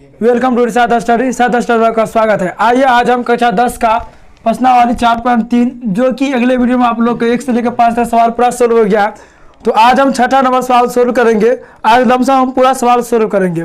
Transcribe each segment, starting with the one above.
Welcome to सादा study का स्वागत है। आइए आज हम कक्षा 10 का प्रश्नावली 4.3 जो कि अगले वीडियो में आप लोग को 1 से लेकर 5 तक सवाल पूरा सोल्व हो गया। तो आज हम छठा नंबर सवाल सोल्व करेंगे। आज लमसम हम पूरा सवाल सोल्व करेंगे।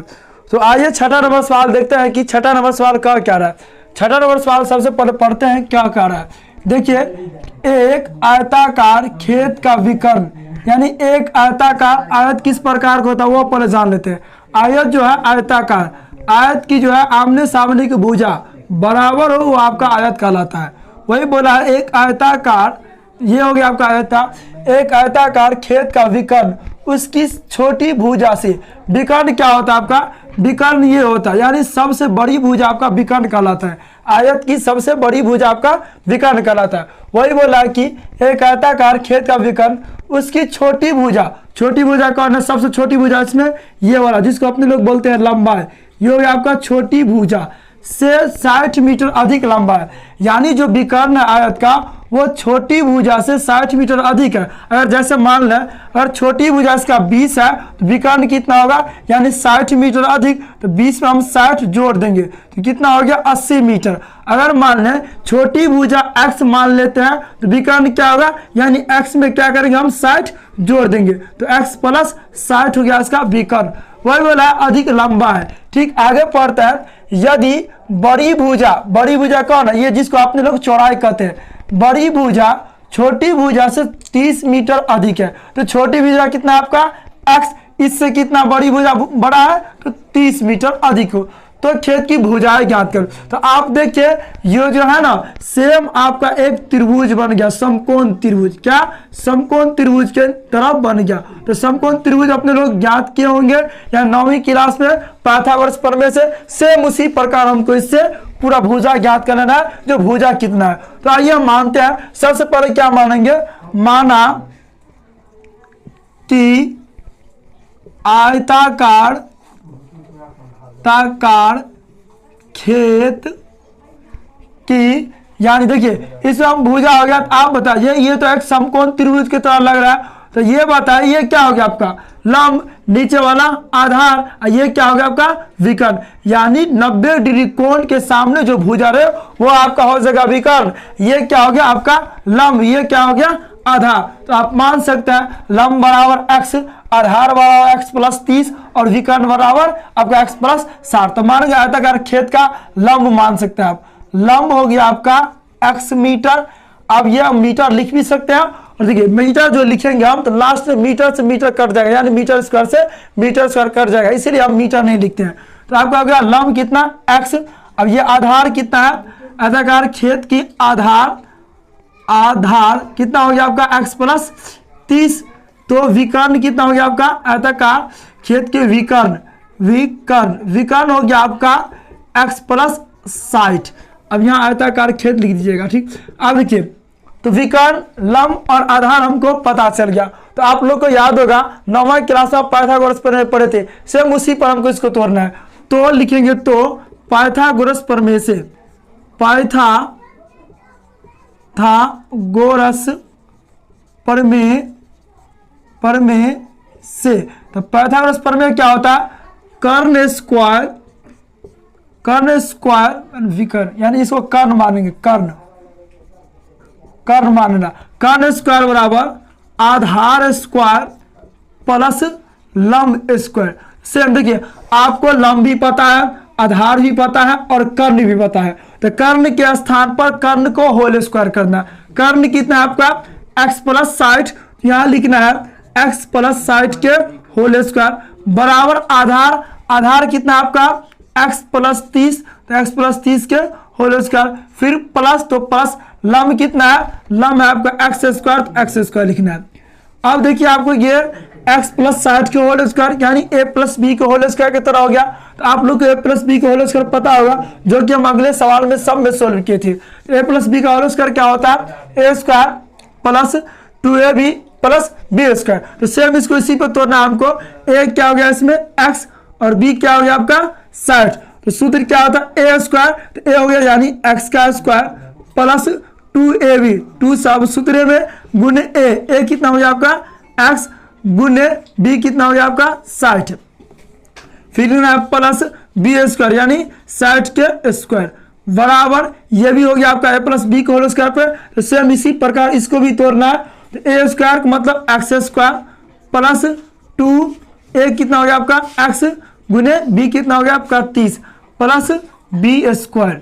तो आइए छठा नंबर सवाल देखते हैं कि छठा नंबर सवाल क्या रहा है। छठा नंबर सवाल सबसे पहले पढ़ते हैं क्या रहा है। देखिए, एक आयताकार खेत का विकर्ण, यानी एक आयताकार, आयत किस प्रकार का होता है वो पहले जान लेते हैं। आयत जो है आयताकार, आयत की जो है आमने सामने की भुजा बराबर हो वो आपका आयत कहलाता है। वही बोला है एक आयताकार, ये हो गया आपका आयता, एक आयताकार खेत का विकर्ण उसकी छोटी भुजा से। विकर्ण क्या होता है आपका? विकर्ण ये होता है, यानी सबसे बड़ी भुजा आपका विकर्ण कहलाता है। आयत की सबसे बड़ी भुजा आपका विकर्ण कहलाता है। वही बोला है कि एक आयताकार खेत का विकर्ण उसकी छोटी भुजा, छोटी भुजा कौन है? सबसे छोटी भुजा इसमें ये वाला जिसको अपने लोग बोलते हैं लंबाई, ये हो गया आपका छोटी भुजा से 60 मीटर अधिक लंबा है। यानी जो विकर्ण है आयत का वो छोटी भुजा से 60 मीटर अधिक है। अगर जैसे मान लें अगर छोटी भुजा इसका 20 है तो विकर्ण कितना होगा? यानी 60 मीटर अधिक, तो 20 में हम 60 जोड़ देंगे तो कितना हो गया? 80 मीटर। अगर मान लें छोटी भुजा x मान लेते हैं तो विकर्ण क्या होगा? यानी x में क्या करेंगे हम? 60 जोड़ देंगे तो x प्लस 60 हो गया इसका विकर्ण। वही बोला अधिक लंबा है। ठीक, आगे पढ़ता है, यदि बड़ी भुजा कौन है? ये जिसको अपने लोग चौड़ाई कहते हैं। बड़ी भुजा छोटी भुजा से 30 मीटर अधिक है। तो छोटी भुजा कितना आपका? x, इससे कितना बड़ी भुजा बड़ा है? तो 30 मीटर अधिक हो। तो खेत की भुजाएं ज्ञात करो। तो आप देखिए ये जो है ना सेम आपका एक त्रिभुज बन गया, समकोण त्रिभुज। क्या? समकोण त्रिभुज के तरफ बन गया। तो समकोण त्रिभुज अपने लोग ज्ञात किए होंगे या 9वीं क्लास में पाइथागोरस प्रमेय से। सेम उसी प्रकार हमको इससे पूरा भुजा ज्ञात कर लेना है, जो भुजा कितना है। तो आइए हम मानते हैं। सबसे पहले क्या मानेंगे? माना कि आयताकार खेत की, यानी देखिए इसमें हम भुजा हो गया। आप बताइए, ये तो एक समकोण त्रिभुज की तरह लग रहा है, तो ये बताइए ये क्या हो गया आपका? लंब, नीचे वाला आधार, ये क्या हो गया आपका? विकर्ण। यानी 90 डिग्री कोण के सामने जो भुजा रहे वो आपका हो जाएगा विकर्ण। ये क्या हो गया आपका? लंब। ये क्या हो गया? आधार। तो आप मान सकते हैं लंब बराबर x, आधार बराबर x प्लस 30 और विकर्ण बराबर आपका x प्लस 60। तो मान गया आयताकार खेत का लंब मान सकते हैं आप। लंब हो गया आपका x मीटर। अब ये मीटर लिख भी सकते हैं। और देखिए मीटर जो लिखेंगे हम तो लास्ट में मीटर से मीटर कट जाएगा, यानी मीटर स्क्वायर से मीटर स्क्वायर कट जाएगा, इसीलिए हम मीटर नहीं लिखते हैं। तो आपका हो गया लंब कितना? x। अब ये आधार कितना है? आयताकार खेत की आधार कितना हो गया आपका? x plus 30। तो विकर्ण कितना हो गया आपका? आयताकार खेत के विकर्ण हो गया आपका x प्लस 60। अब यहाँ आयताकार खेत लिख दीजिएगा। ठीक, अब देखिए तो विकर्ण, लंब और आधार हमको पता चल गया। तो आप लोग को याद होगा 9वीं क्लास में पाइथागोरस प्रमेय पढ़े थे, सेम उसी पर हमको इसको तोड़ना है। तो लिखेंगे तो पाइथागोरस प्रमेय से, पाइथागोरस प्रमेय से। तो पाइथागोरस प्रमेय क्या होता है? कर्ण स्क्वायर विकर्ण, यानी इसको कर्ण मानेंगे, कर्ण मानना। कर्ण स्क्वायर बराबर आधार स्क्वायर प्लस लंब स्क्वायर। सेम देखिए आपको लंब भी पता है, आधार भी पता है और कर्ण भी पता है। तो कर्ण के स्थान पर कर्ण को होल स्क्वायर करना। कर्ण कितना है आपका? x plus 60। यहाँ लिखना है x प्लस 60 के होल स्क्वायर बराबर आधार कितना आपका? x plus 30। तो x प्लस 30 के होल स्क्वायर, फिर प्लस, तो प्लस लंब कितना है? लंब है आपका x स्क्वायर, तो x स्क्वायर लिखना है। अब देखिए आपको ये x प्लस 60 के होल स्क्वायर यानी a प्लस बी के होल स्क्वायर की तरह हो गया। तो आप लोग को a प्लस बी के होल स्क्वायर पता होगा, जो कि हम अगले सवाल में सब में सोल्व किए थे। a प्लस बी का होल स्क्वायर क्या होता है? a square plus 2ab plus b square. तो सेम इसको इसी पर तोड़ना हमको। a क्या हो गया इसमें? x और b क्या हो गया आपका? 60। तो सूत्र क्या होता है? a स्क्वायर, तो a हो गया यानी x का स्क्वायर प्लस 2ab, 2 सब सूत्र में गुने a कितना हो गया आपका? x गुने b कितना हो गया आपका? 60। फिर प्लस बी स्क्वायर यानी 60 के स्क्वायर बराबर ये भी हो गया आपका a प्लस बी के होल स्क्वायर पे। तो सेम इसी प्रकार इसको भी तोड़ना है। तो ए स्क्वायर मतलब एक्स स्क्वायर प्लस 2a कितना हो गया आपका x गुने बी कितना हो गया आपका 30 प्लस बी स्क्वायर।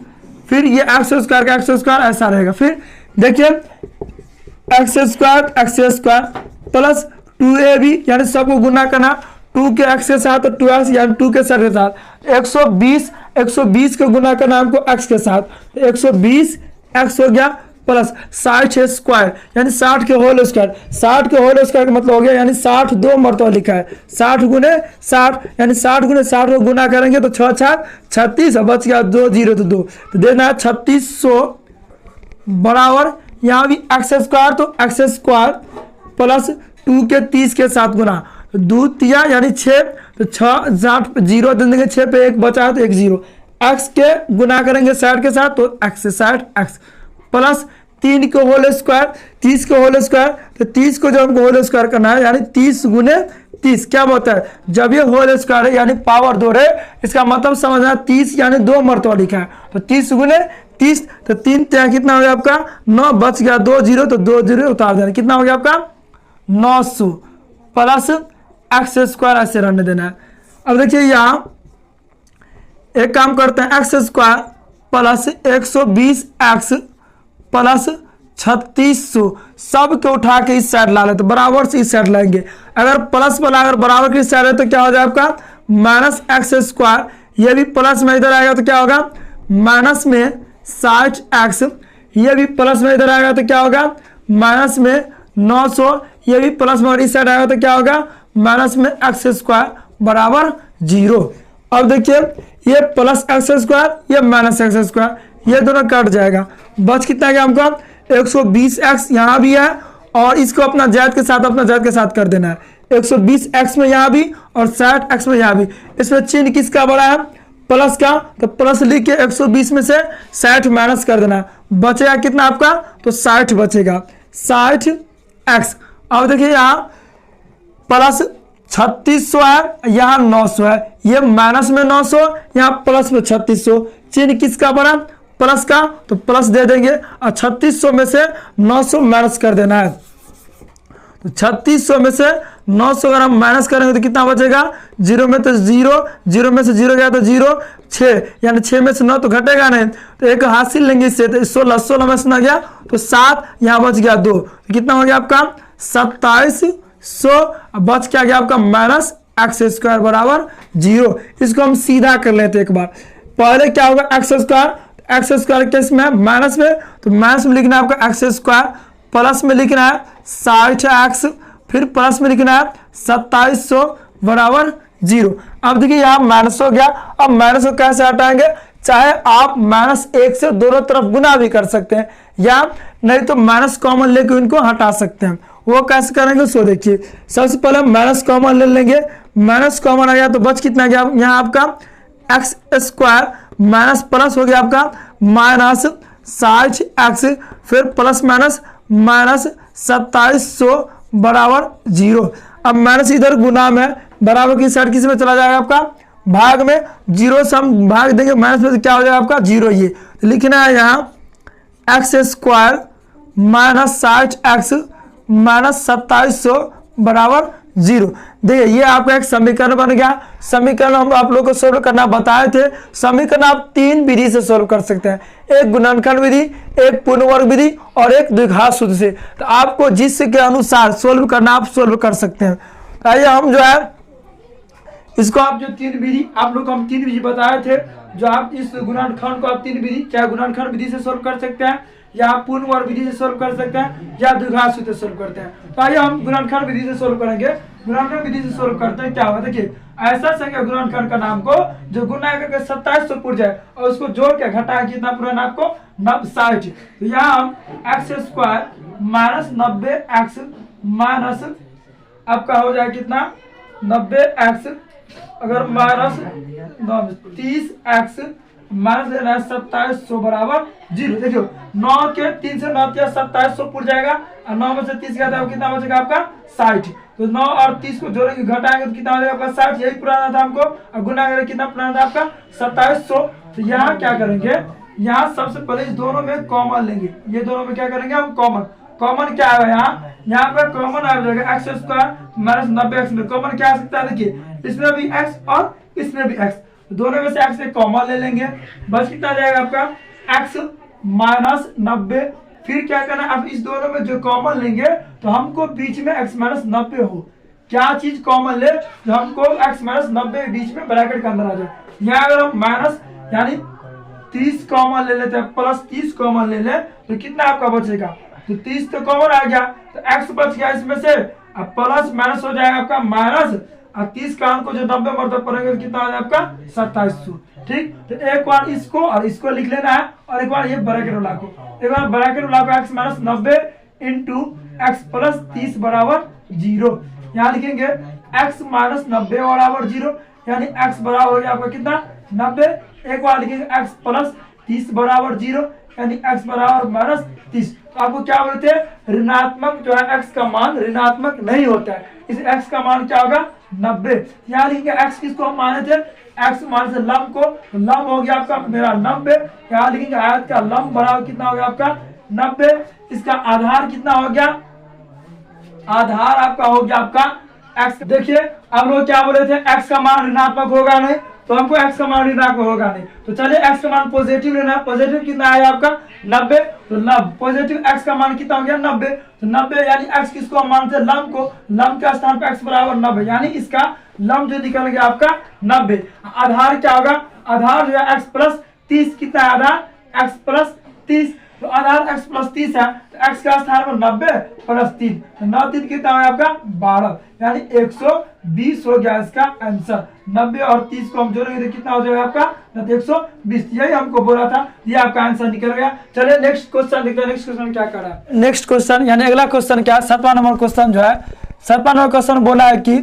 फिर ये एक्स स्क्वायर ऐसा रहेगा। फिर देखिए एक्स स्क्वायर प्लस 2ab यानी सबको गुना करना 2 के x के साथ और 2x यानी 2 के साथ 120 को गुना करना हमको x के साथ 120 x हो गया प्लस 60 स्क्वायर यानी 60 के होल स्क्वायर। 60 के होल स्क्वायर का मतलब हो गया यानी 60 दो मरतबा लिखा है 60 गुने 60 यानी 60 गुने 60 को गुना करेंगे तो 6 छाक 36 बच गया 2 0 तो 2 तो देना है 3600 बराबर यहाँ भी एक्स स्क्वायर तो एक्स स्क्वायर प्लस 2 के 30 के साथ गुना 2 तिया यानी 6 तो 6 60 0 दे देंगे 6 पे 1 बचा है तो 1 0 एक्स के गुना करेंगे 60 के साथ तो एक्स 60 एक्स प्लस 3 के होल स्क्वायर 30 के होल स्क्वायर तो 30 को जब हमको होल स्क्वायर करना है यानी 30 गुने 30 क्या होता है जब ये होल स्क्वायर है यानी पावर 2 है इसका मतलब समझना 30 यानी 2 मरतबा लिखा है तो 30 गुने 30 तो 3 त्या कितना हो गया आपका 9 बच गया 2 0 तो 2 0 उतार देना कितना हो गया आपका 900 प्लस एक्स स्क्वायर ऐसे रहने देना है। अब देखिए यहाँ एक काम करते हैं x square plus 120 x plus 3600 सब के उठा के इस साइड ला लेते बराबर से इस साइड लाएंगे। अगर प्लस वाला अगर बराबर की साइड है तो क्या हो जाए आपका माइनस एक्स स्क्वायर ये भी प्लस में इधर आएगा तो क्या होगा माइनस में 60 एक्स ये भी प्लस में इधर आएगा तो क्या होगा माइनस में 900 ये भी प्लस में इस साइड आएगा तो क्या होगा माइनस में एक्स स्क्वायर बराबर 0। अब देखिए ये प्लस एक्स स्क्वायर ये माइनस एक्स स्क्वायर ये दोनों कट जाएगा बच कितना गया हमको 120x यहाँ भी है और इसको अपना जैद के साथ कर देना है 120x में यहाँ भी और 60x में यहाँ भी। इसमें चिन्ह किसका बड़ा है प्लस का तो प्लस लिख के 120 में से 60 माइनस कर देना बचेगा कितना आपका तो 60 बचेगा 60x। अब देखिए यहाँ प्लस 3600 है यहाँ 900 है ये माइनस में 900 यहाँ प्लस में 3600 चिन्ह किसका बना प्लस का तो प्लस दे देंगे और 3600 में से 900 माइनस कर देना है तो 3600 में से 900 अगर हम माइनस करेंगे तो कितना बचेगा 0 में तो 0 में से 0 गया तो 0 6 यानी 6 में से 9 तो घटेगा नहीं तो एक हासिल लेंगे इससे तो 16 में से ना गया तो 7 यहाँ बच गया 2 तो कितना हो गया आपका 2700 बच क्या गया आपका माइनस एक्स स्क्वायर बराबर 0। इसको हम सीधा कर लेते एक बार पहले क्या होगा एक्स स्क्वायर केस में माइनस में तो माइनस में लिखना है आपका एक्स स्क्वायर प्लस में लिखना है 60x फिर प्लस में लिखना है 2700 बराबर 0। अब देखिए यहाँ माइनस हो गया अब माइनस को कैसे हटाएंगे चाहे आप -1 से दोनों तरफ गुना भी कर सकते हैं या नहीं तो माइनस कॉमन लेके इनको हटा सकते हैं वो कैसे करेंगे सो देखिए सबसे पहले माइनस कॉमन ले लेंगे माइनस कॉमन आ गया तो बच कितना गया यहाँ आपका एक्स स्क्वायर माइनस प्लस हो गया आपका माइनस 60x फिर प्लस माइनस माइनस 2700 बराबर 0। अब माइनस इधर गुना में बराबर की साइड किस में चला जाएगा आपका भाग में 0 से हम भाग देंगे माइनस में तो क्या हो जाएगा आपका 0 ये तो लिखना है यहाँ x square minus 60x minus 2700 बराबर 0। देखिए ये आपका एक समीकरण बन गया। समीकरण हम आप लोगों को सोल्व करना बताए थे। समीकरण आप 3 विधि से सोल्व कर सकते हैं, एक गुणनखंड विधि, एक पूर्ण वर्ग विधि और एक द्विघात सूत्र से। तो आपको जिसके अनुसार सोल्व करना आप सोल्व कर सकते हैं। तो आइए हम जो है इसको आप जो 3 विधि आप लोग को हम 3 विधि बताए थे जो आप इस गुणनखंड को आप 3 विधि चाहे गुणनखंड विधि से सोल्व कर सकते हैं या पूर्ण वर्ग विधि से सोल्व कर सकते हैं या द्विघात सूत्र से सोल्व करते हैं। तो आइए हम गुणनखंड विधि से सोल्व करेंगे। गुणनखंड विधि से सोल्व करते हैं क्या होगा देखिए ऐसा संख्या गुणनखंड का नाम को जो गुणा करके 2700 पूर्ण जाए और उसको जोड़ के घटा कितना पूरा नाम को 60। तो यहाँ हम x square minus 90x minus आपका हो जाए कितना 90x अगर माइनस 30x माइनस लेना है 2700 बराबर 0। देखियो 9 के 3 से 9 किया 2700 पूछ जाएगा और 9 में से 30 गया था कितना बचेगा आपका 60। तो 9 और 30 को जोड़ेंगे घटाएंगे तो कितना हो जाएगा आपका 60। यही पुराना था हमको और गुना करेंगे कितना पुराना था आपका 2700। तो यहाँ क्या करेंगे, यहाँ सबसे पहले इस दोनों में कॉमन लेंगे। ये दोनों में क्या करेंगे हम कॉमन क्या है यहाँ पर कॉमन आ जाएगा एक्स स्क्वायर माइनस 90x में कॉमन क्या आ सकता है, देखिए इसमें भी x और इसमें भी x, दोनों में से x से कॉमन ले लेंगे, बस कितना जाएगा आपका x माइनस 90। फिर क्या करना है, अब इस दोनों में जो कॉमन लेंगे तो हमको बीच में x माइनस 90 हो, क्या चीज कॉमन ले तो हमको x माइनस 90 बीच में ब्रैकेट के अंदर आ जाए। यहाँ अगर हम माइनस यानी 30 कॉमन ले लेते हैं प्लस 30 कॉमन ले ले तो कितना आपका बचेगा, तो 30 तो कॉमन आ गया तो x बच गया इसमें से, अब प्लस माइनस हो जाएगा आपका माइनस और 30 का अंक को जो 90 मरतब पड़ेगा तो कितना आ जाएगा आपका 2700। ठीक, तो एक बार इसको और इसको लिख लेना है और एक बार ये ब्रैकेट वाला को, एक बार ब्रैकेट वाला को x minus 90 into x plus 30 बराबर 0। यहाँ लिखेंगे x माइनस 90 बराबर 0 यानी x बराबर हो गया आपका कितना 90। एक बार लिखेंगे x प्लस 30 बराबर 0 यानी x बराबर माइनस 30। तो आपको क्या बोलते हैं, ऋणात्मक जो है x का मान ऋणात्मक नहीं होता है, इस x का मान क्या होगा 90। यहाँ लिखेंगे x किसको हम माने थे, x मान से लंब को, तो लंब हो गया आपका मेरा 90। यहाँ लिखेंगे आयत का लंब बराबर कितना हो गया आपका 90। इसका आधार कितना हो गया, आधार आपका हो गया आपका x। देखिए अब लोग क्या बोले थे x का मान ऋणात्मक होगा नहीं, तो हमको x का मान ऋणात्मक होगा नहीं, तो चलिए x का मान पॉजिटिव लेना है। पॉजिटिव कितना आया आपका 90, तो पॉजिटिव x का मान कितना हो गया 90। तो 90 यानी x किसको हम मानते हैं लंब को, लंब के स्थान पर x बराबर 90 यानी इसका लंब जो निकल गया आपका 90। आधार क्या होगा, आधार जो है x प्लस 30 कितना है आधार x प्लस 30, तो आधार x प्लस 30 है तो x का स्थान पर 90 प्लस 3, तो 9 3 कितना है आपका 12 यानी 120 हो गया इसका आंसर। 90 और 30 को हम जोड़ेंगे तो कितना हो जाएगा आपका 120, यही हमको बोला था, ये आपका आंसर निकल गया। चलिए नेक्स्ट क्वेश्चन देखते हैं, नेक्स्ट क्वेश्चन क्या कर रहा है। नेक्स्ट क्वेश्चन यानी अगला क्वेश्चन क्या है, 7वां नंबर क्वेश्चन जो है 7वां नंबर क्वेश्चन बोला है कि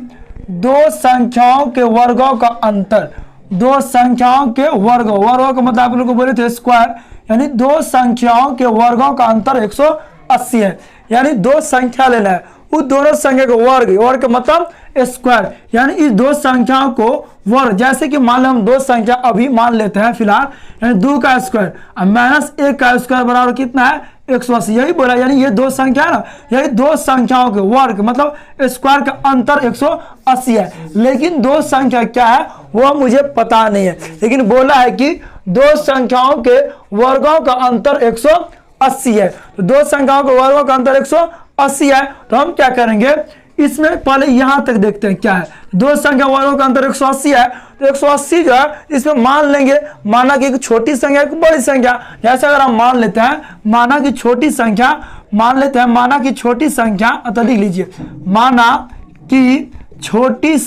दो संख्याओं के वर्गों का अंतर, दो संख्याओं के वर्गों का मतलब आप लोग को बोले थे स्क्वायर, यानी दो संख्याओं के वर्गों का अंतर 180 है। यानी दो संख्या लेना है, उस दोनों संख्या के वर्ग का मतलब स्क्वायर, यानी इस दो संख्याओं को वर्ग, जैसे कि मान लो हम दो संख्या अभी मान लेते हैं फिलहाल, यानी 2 का स्क्वायर और माइनस 1 का स्क्वायर बराबर कितना है 180, यही बोला। यानी ये दो संख्या है ना, यही दो संख्याओं के वर्ग मतलब स्क्वायर का अंतर 180 है। लेकिन दो संख्या क्या है वो मुझे पता नहीं है, लेकिन बोला है कि दो संख्याओं के वर्गों का अंतर 180 है। तो दो संख्याओं के वर्गों का अंतर 180 है, तो हम क्या करेंगे इसमें पहले यहां तक देखते हैं क्या है। दो संख्या वर्गों का अंतर 180 है, तो 180 जो है इसमें मान लेंगे, माना कि एक छोटी संख्या एक बड़ी संख्या, जैसे अगर हम मान लेते हैं माना कि छोटी संख्या, मान लेते हैं माना कि छोटी संख्या, तो लिख लीजिए माना कि छोटी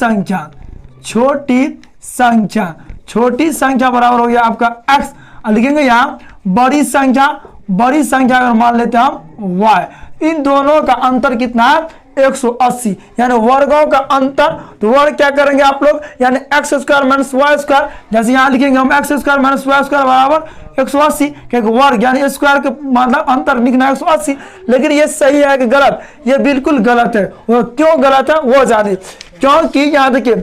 संख्या बराबर हो गया आपका x, लिखेंगे यहाँ बड़ी संख्या अगर मान लेते हैं हम y, इन दोनों का अंतर कितना है 180, यानी वर्गों का अंतर। तो वर्ग क्या करेंगे आप लोग, यानी x square minus y square, जैसे यहाँ लिखेंगे हम x square minus y square बराबर 180, क्योंकि वर्ग यानी स्क्वायर के मतलब अंतर लिखना 180। लेकिन ये सही है कि गलत, ये बिल्कुल गलत है। वो क्यों गलत है वो जाने, क्योंकि यहाँ देखिए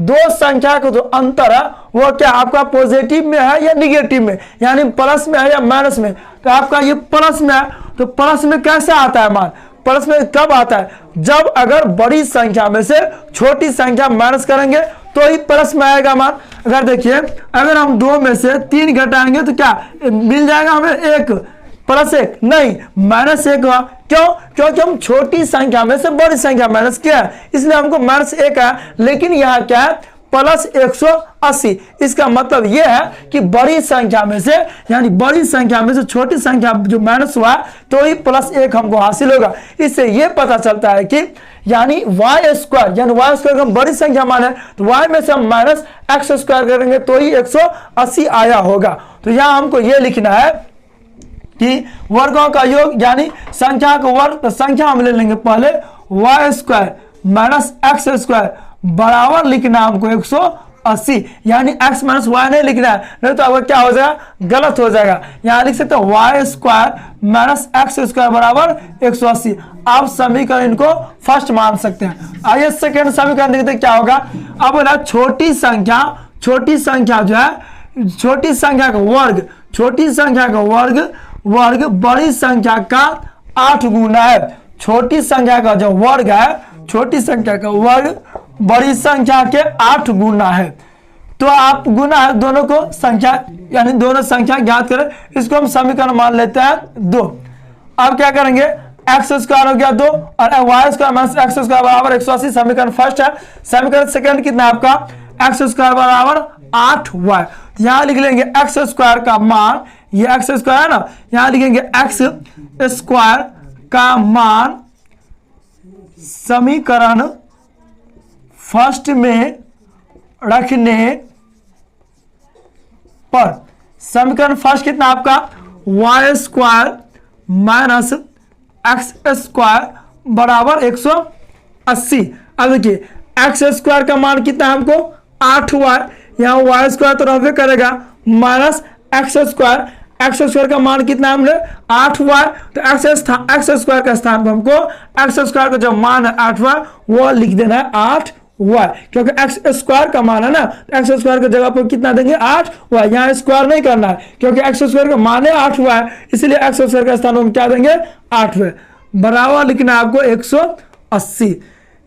दो संख्या का जो अंतर है वो क्या आपका पॉजिटिव में है या निगेटिव में, यानी प्लस में है या माइनस में। तो आपका ये प्लस में है, तो प्लस में कैसे आता है मान, प्लस में कब आता है, जब अगर बड़ी संख्या में से छोटी संख्या माइनस करेंगे तो ही प्लस में आएगा मान। अगर देखिए अगर हम 2 में से 3 घटाएंगे तो क्या मिल जाएगा हमें 1 प्लस 1, नहीं माइनस 1 हुआ। क्यों, क्योंकि हम छोटी संख्या में से बड़ी संख्या माइनस किया है, इसलिए हमको माइनस 1 है। लेकिन यहाँ क्या है प्लस 180, इसका मतलब यह है कि बड़ी संख्या में से यानी बड़ी संख्या में से छोटी संख्या जो माइनस हुआ तो ही प्लस 1 हमको हासिल होगा। इससे यह पता चलता है कि यानी वाई स्क्वायर, यानी वाई स्क्वायर हम बड़ी संख्या माने तो वाई में से हम माइनस एक्स स्क्वायर करेंगे तो ही 180 आया होगा। तो यहाँ हमको यह लिखना है कि वर्गों का योग यानी संख्या का वर्ग, तो संख्या हम ले लेंगे पहले y square minus x square बराबर लिखना हमको 180, यानी x माइनस वाई नहीं लिखना है, नहीं तो आपका क्या हो जाएगा, गलत हो जाएगा। यहाँ लिख सकते हो y square minus x square बराबर 180। आप समीकरण इनको फर्स्ट मान सकते हैं। आइए सेकेंड समीकरण देखते हैं क्या होगा। अब ना छोटी संख्या जो है, छोटी संख्या का वर्ग, छोटी संख्या का वर्ग बड़ी संख्या का 8 गुना है। छोटी संख्या का जो वर्ग है, छोटी संख्या का वर्ग बड़ी संख्या के 8 गुना है। तो आप गुना दोनों को संख्या, यानी दोनों संख्या ज्ञात करें, इसको हम समीकरण मान लेते हैं 2। अब क्या करेंगे, एक्स स्क्वायर हो गया 2 और y square minus x square बराबर 180, समीकरण फर्स्ट है। समीकरण सेकंड कितना है आपका, एक्स स्क्वायर बराबर 8y। यहां लिख लेंगे एक्स स्क्वायर का मान, ये एक्स स्क्वायर है ना, यहां लिखेंगे एक्स स्क्वायर का मान समीकरण फर्स्ट में रखने पर, समीकरण फर्स्ट कितना आपका, y square minus x square बराबर 180। अब देखिए एक्स स्क्वायर का मान कितना है हमको 8y, यहाँ वाई स्क्वायर तो रहबे करेगा माइनस एक्स स्क्वायर का मान कितना है हमने 8y, तो एक्स स्क्वायर का स्थान पर हमको एक्स स्क्वायर का जो मान है 8y वो लिख देना है 8y, क्योंकि एक्स स्क्वायर का मान है ना, तो एक्स स्क्वायर की जगह पर कितना देंगे 8y। यहाँ स्क्वायर नहीं करना है क्योंकि एक्स स्क्वायर का मान है 8y, इसलिए एक्स स्क्वायर का स्थान पर हम क्या देंगे 8y, बराबर लिखना है आपको 180।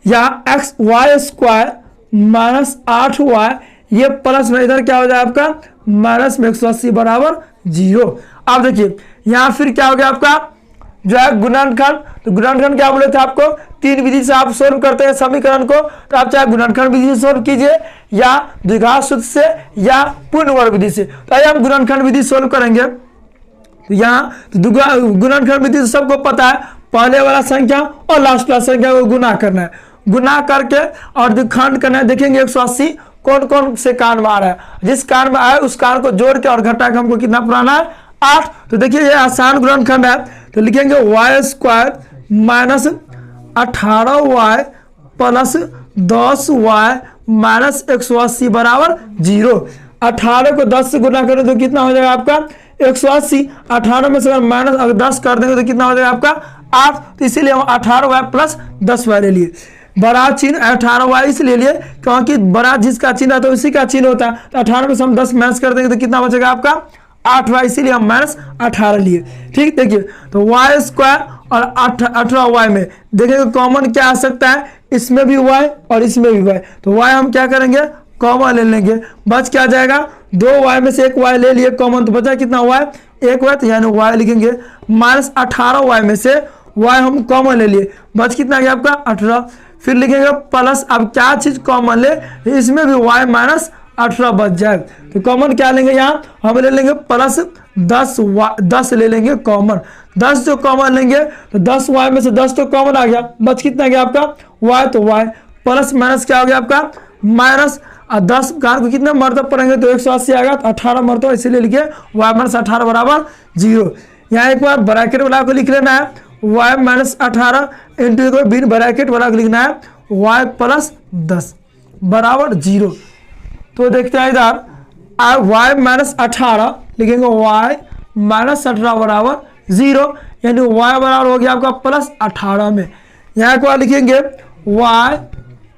या x Y square minus 8y, ये प्लस में इधर क्या हो जाए आपका माइनस में 180 बराबर 0। अब देखिए यहाँ फिर क्या हो गया आपका जो है गुणनखंड, तो गुणनखंड क्या बोले थे आपको, 3 विधि से आप सोल्व करते हैं समीकरण को। तो आप चाहे गुणनखंड विधि से सोल्व कीजिए या द्विघात सूत्र से या पूर्ण वर्ग विधि से। तो आइए हम गुणनखंड विधि सोल्व करेंगे। तो यहाँ गुणनखंड विधि से सबको पता है, पहले वाला संख्या और लास्ट वाला संख्या को गुना करना है, गुना करके और खंड करना है। देखेंगे 180 कौन कौन से कान में आ रहा है, जिस कान में आए उस कान को जोड़ के और घटा के हमको कितना पुराना है 8। तो देखिए ये आसान गुणनखंड है, तो लिखेंगे y square minus 18y plus 10y minus 180 बराबर 0। 18 को 10 से गुना करें तो कितना हो जाएगा आपका 180। 18 में से अगर माइनस अगर 10 कर देंगे तो कितना हो जाएगा आपका 8। तो इसीलिए हम 18y प्लस 10y ले लिए। बड़ा चिन्ह 18y इसलिए लिए क्योंकि बड़ा जिसका चिन्ह है तो उसी का चिन्ह होता है। तो 18 में से हम 10 माइनस कर देंगे तो कितना बचेगा आपका 8y, इसीलिए हम माइनस 18 लिए। ठीक, देखिए तो वाई स्क्वायर और 18y में देखिए कॉमन क्या आ सकता है, इसमें भी y और इसमें भी y। तो y हम क्या करेंगे कॉमन ले लेंगे, बच क्या जाएगा 2y में से 1y ले लिए कॉमन, तो बचा कितना y 1y, तो यानी y लिखेंगे माइनस 18y में से y हम कॉमन ले लिए, बच कितना गया आपका 18। फिर लिखेंगे प्लस, अब क्या चीज कॉमन ले, इसमें भी y माइनस 18 बच जाए। तो कॉमन क्या लेंगे, यहाँ हम ले लेंगे प्लस 10 ले लेंगे कॉमन। 10 जो कॉमन लेंगे तो 10y में से 10 तो कॉमन आ गया, बच कितना गया आपका y, तो y प्लस माइनस क्या हो गया आपका माइनस 10 कार को कितने मरतब पढ़ेंगे तो 180 आएगा, तो 18 मरतब, इसीलिए लिखिए y माइनस 18 बराबर 0। यहाँ एक बार ब्रैकेट वाला को लिख लेना है y माइनस 18 इंटू को बिन ब्रैकेट वाला को लिखना है y प्लस 10 बराबर 0। तो देखते हैं इधर y माइनस 18 लिखेंगे y माइनस 18 बराबर 0, यानी y बराबर हो गया आपका प्लस 18 में। यहाँ एक बार लिखेंगे y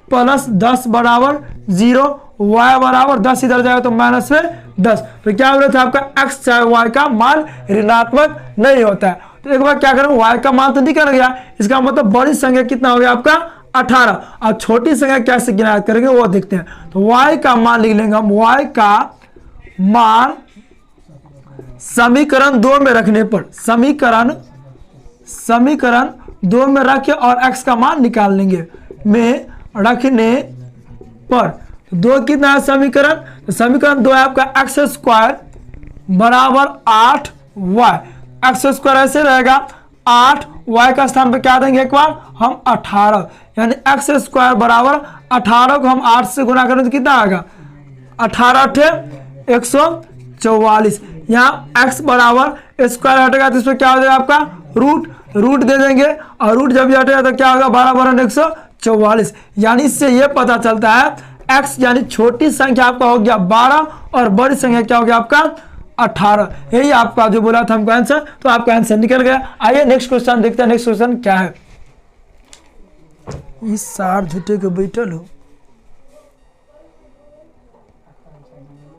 प्लस 10 बराबर 0, y बराबर 10 इधर जाएगा तो माइनस में 10। तो क्या बोले थे आपका x चाहे y का मान ऋणात्मक नहीं होता है। तो एक बार क्या करें, y का मान तो निकल गया, इसका मतलब बड़ी संख्या कितना हो गया आपका 18, और छोटी संख्या कैसे गिनायत करेंगे वो देखते हैं। तो y का मान लिख लेंगे हम, y का मान समीकरण 2 में रखने पर, समीकरण 2 में रखे और x का मान निकाल लेंगे में रखने पर। तो 2 कितना है समीकरण, तो समीकरण 2 है आपका एक्स स्क्वायर बराबर 8y। एक्स स्क्वायर ऐसे रहेगा 8y का स्थान पे क्या देंगे एक बार हम 18, यानी एक्स स्क्वायर बराबर 18 को हम 8 से गुना करें तो कितना आएगा 18 144। यहाँ x बराबर स्क्वायर हटेगा तो इसमें क्या हो जाएगा आपका रूट दे देंगे, और रूट जब भी हटेगा तो क्या होगा 12 144। यानी इससे ये पता चलता है x यानी छोटी संख्या आपका हो गया 12 और बड़ी संख्या क्या हो गया आपका 18। यही आपका जो बोला था हमको आंसर, तो आपका आंसर निकल गया। आइए नेक्स्ट क्वेश्चन देखते हैं। नेक्स्ट क्वेश्चन क्या है। इस सार झूठे के बैठल हो।